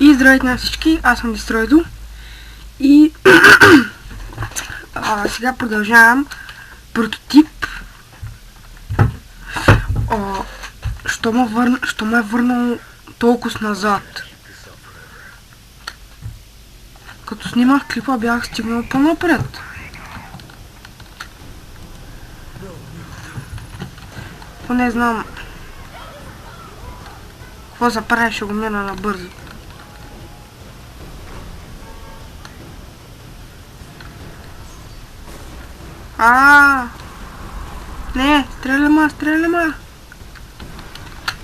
И здравейте на всички, аз съм Дестройдо и сега продължавам прототип. Що ме е върнал толкова назад? Като снимах клипа бях стигнал по-напред. Не знам какво за прави, ще го мина набързо. Не, стреляма.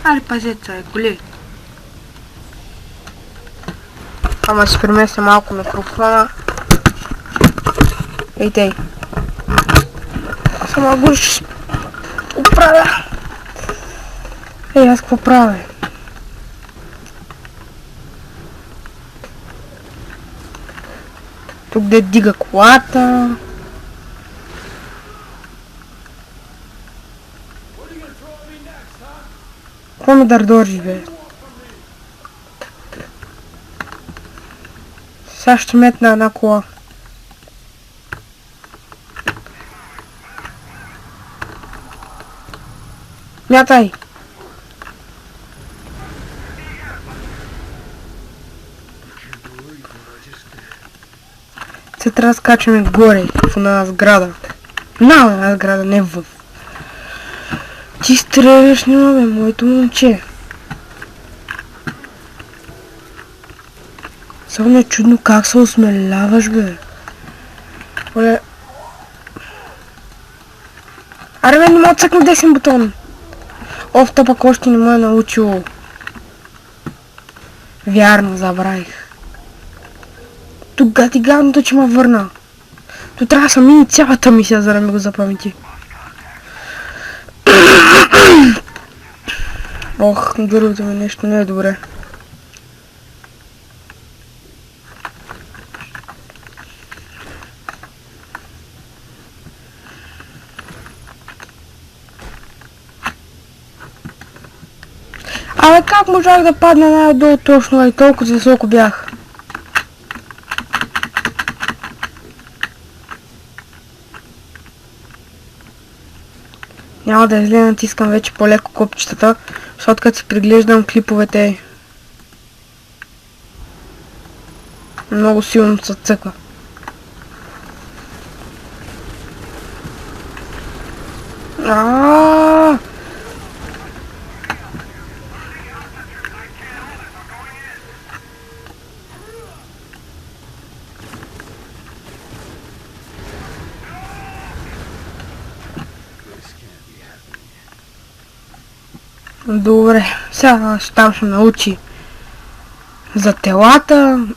Айде, пазеца е, коли. Ама си преместя малко микрофона. Ей, тей. Само го ще оправя. Ей, аз какво правя? Тук де дига колата. Какво ми дърдориш, бе? Сега ще метна една кола. Мятай! Се трябва да скачаме горе в една сграда. На една сграда, не в. Ти стреляш, няма бе, моето момче. Само не е чудно как се осмеляваш, бе. Оле. Аре бе, не мога да цъкна десен бутон. Оф, пък още не ме е научил. Вярно, забравих. Тук гадното, че ме върна. То трябва да съм мини цялата мисия, за да ми го запамети. Ох, другото ми нещо не е добре. Абе, как можах да падна най-долу точно и толкова високо бях? Няма да излея, натискам вече по-леко копчетата, защото като си приглеждам клиповете много силно се цъка. Добре, сега там ще научи за телата.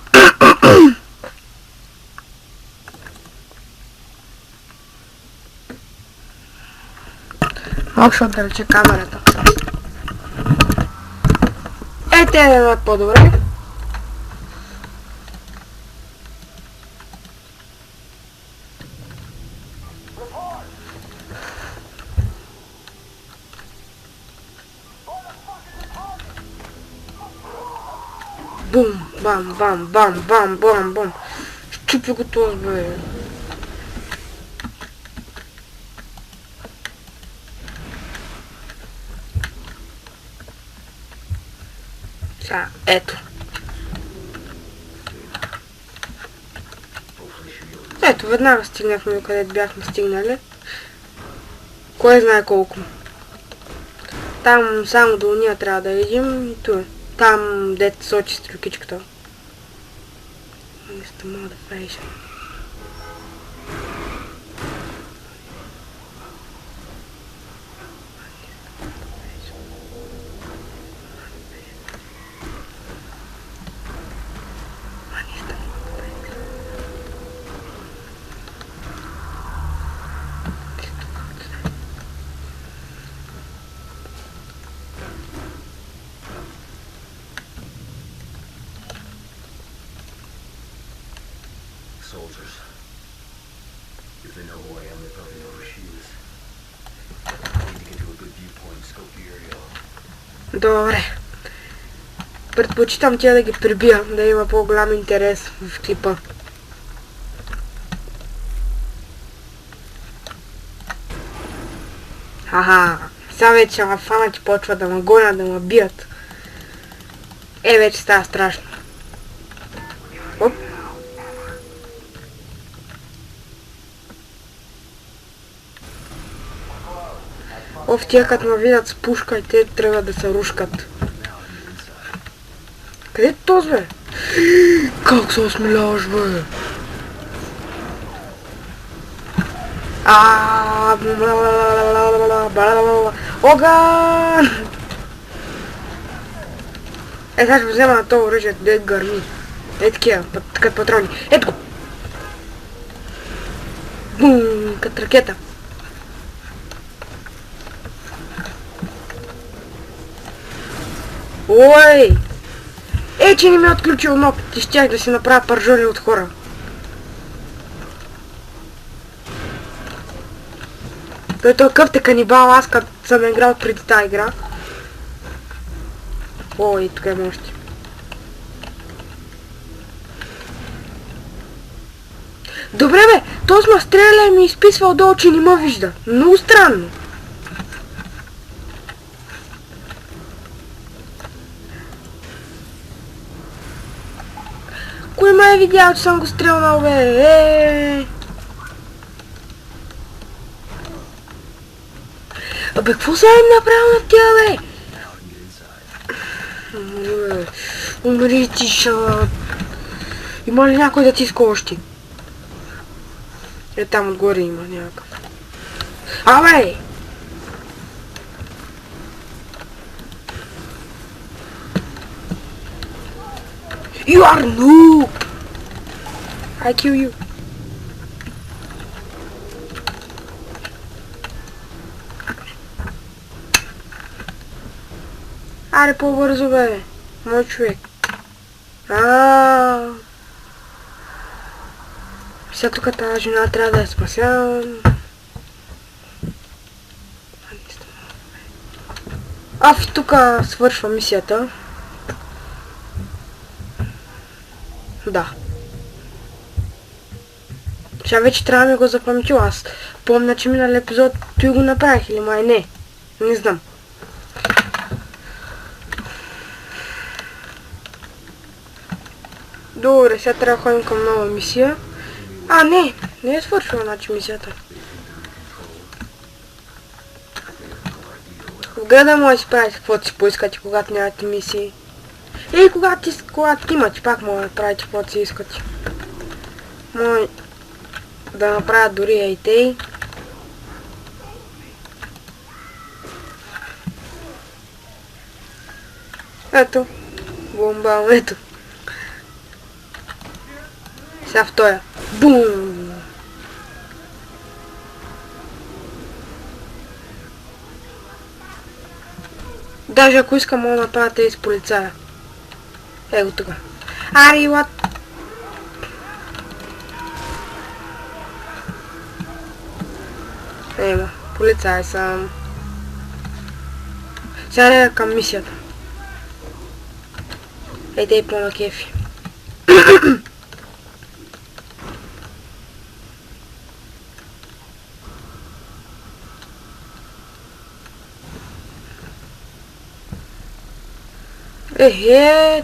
Малко ще отдалече камерата. Те да е по-добре. Бум, бам. Щупи го този, бе. Сега, ето. Ето, веднага стигнахме до където бяхме стигнали. Кой знае колко. Там само до уния трябва да видим и тук. Там, дето сочи стрелкичката. Mr. Modification. Soldiers. If they know who I am, they probably know who she is. I need to get to a good viewpoint, scope the area. Добре. предпочитам тя да ги прибия, да има по-голям интерес в клипа. Аха, сега вече ще ме фанат и почва да ме гонят, да ме бият. Вече става страшно. Оп. Тия като ме видят с пушка и те трябва да се рушкат. Къде е този, бе? Как се осмеляваш, бе? Оган! Сега ще взема на това оръжие, да гърми. Такива, като патрони. Ето го! Бум! Като ракета. Ой! Че не ми е отключил нокът и щях да си направя пържоли от хора. Той къв те канибал, аз като съм играл преди тази игра. Тук е мощи. Добре, бе, този ме стреля и ми изписва отдолу, че не ме вижда. Много странно. Кой ме е видял, че съм го стрелнал, бе? Абе, какво сега им направил на тя, бе? Умри, тиша. Има ли някой да тиска още? Там отгоре има някакъв. Абе! You are noob! I kill you. Аре, по-бързо, бе. Мой човек. Сега тук тази жена трябва да я спасявам. Тук свършва мисията. Да. Сега вече трябва да ми го запаметил. Аз помня, че минал епизод той го направих или май не. Не знам. Добре, сега трябва да ходим към нова мисия. Не е свършила значи мисията. В града може да си правите каквото си поискате, когато нямате мисии. Когато имате, пак може да правите каквото си искате. Може да направят дори тей. Ето. Бомбал, ето. Сега в тоя. Бум! Даже ако искам, мога да направя тези с полицая. Его тук. Ари, what? Полицай съм. Сега не към мисията. Ей по-на кефи.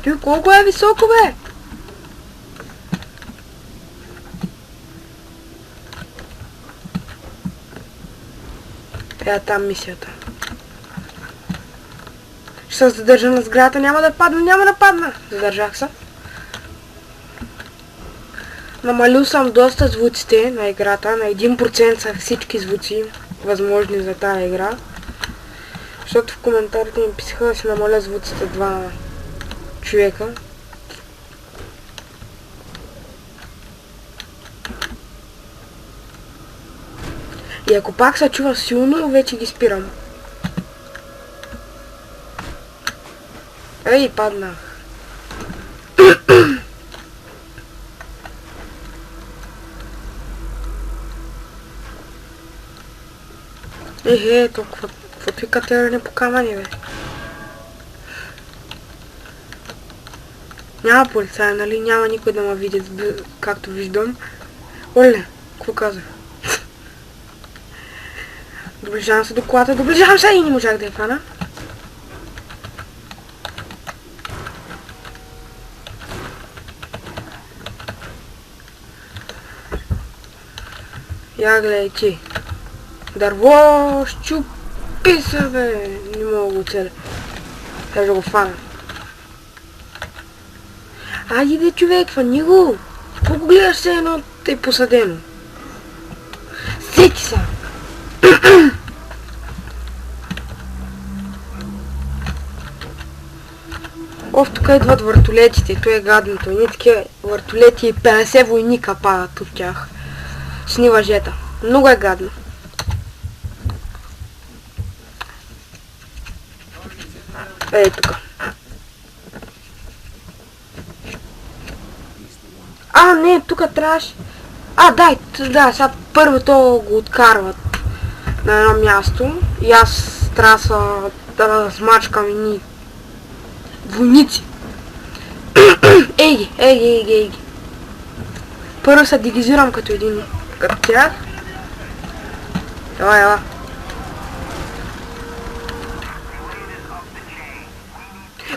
Той колко е високо, бе? Там мисията. Ще се задържа на сградата, няма да падна. Задържах се. Намалил съм доста звуците на играта, на 1% са всички звуци, възможни за тази игра. Защото в коментарите ми писаха да се намаля звуците 2 човека. И ако пак се чува силно, вече ги спирам. Паднах. Толкова. Каквото и катеране по камъни, бе. Няма полицай, нали? Няма никой да ме види, както виждам. Оле, какво казах? Доближавам се до колата, доближавам се и не можах да я фана. Я гледай ти. Дърво, щупи се, бе. Не мога да го целя. Трябва да го фана. Айде, човек, фани го. Какво го гледаш се едно е посадено? Сети са. Оф, тук идват въртолетите, то е гадното. Ние такива въртолети и 50 войника падат от тях. Сни въжета. Много е гадно. Ей, тук. А, не, тук трябваше... Да, сега първото го откарват на едно място и аз трябва да смачкам едни войници. Ей ги. Първо се дегизирам като един като тях. Ела.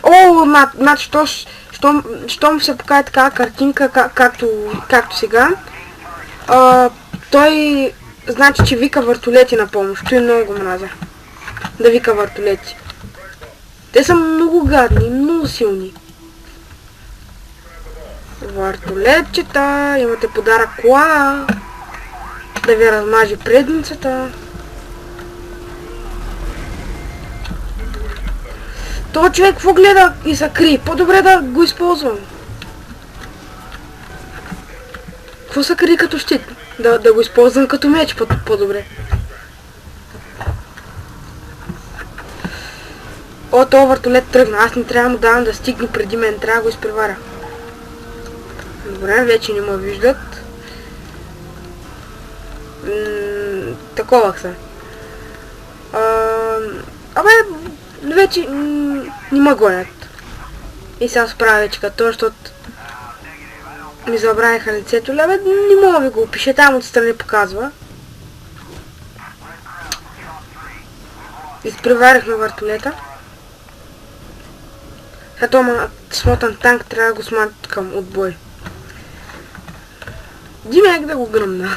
О, значи, щом се покаже така картинка, както сега, той значи, че вика въртолети на помощ. Той много мразя да вика въртолети. Те са много гадни, много силни. Въртолетчета, имате подарък кола, да ви размажи предницата. Това човек какво гледа и се крие? По-добре да го използвам. Какво се крие като щит? Да го използвам като меч по-добре. О, този въртолет тръгна. Аз не трябва да му давам да стигне преди мен. Трябва да го изпреваря. Добре, вече не ме виждат. Таковах се. Вече не ме гонят. И сега справя вече като, защото ми забравиха лицето. Не мога да ви го опиша, там отстрани показва. Изпреварихме въртолета. Сега смотан танк трябва да го сматкам от бой. Димек да го гръмна.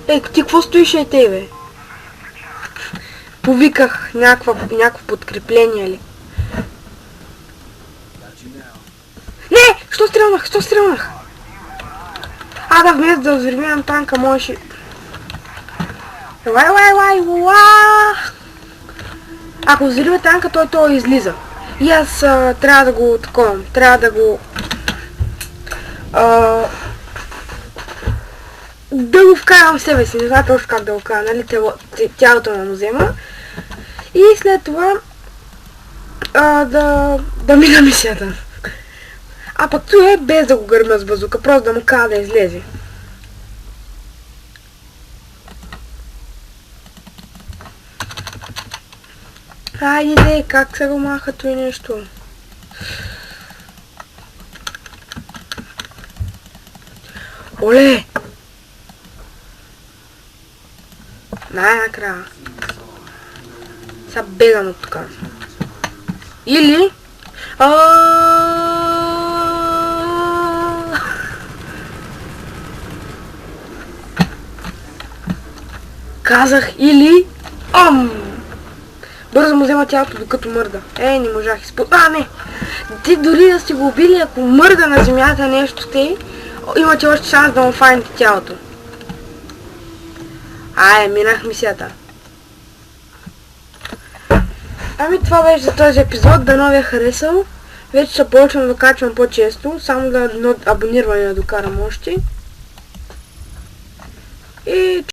Ей, ти какво стоиш тъй, бе? Повиках някакво подкрепление ли? Не! Що стрелнах? Да, вместо да взривявам танка, можеше... Лай! Ако взривя танка, той излиза. И аз трябва да го таковам. Трябва да го... да го вкарам в себе си. Не знам точно как да го вкарам, нали? Тялото му взема. И след това... да мина мисията. А пък той е без да го гърмя с базука. Просто да му кажа да излезе. Айде, как се го маха той нещо? Оле! Най-накрая. Сега бегам от тук. Или... Казах или... Бързо му взема тялото, докато мърда. Не можах не! Ти дори да сте го убили, ако мърда на земята нещо сте, имате още шанс да му файнете тялото. Минах мисията. Това беше за този епизод. Дано ви е харесал. Вече ще почвам да качвам по-често. Само да абониране да докарам още. И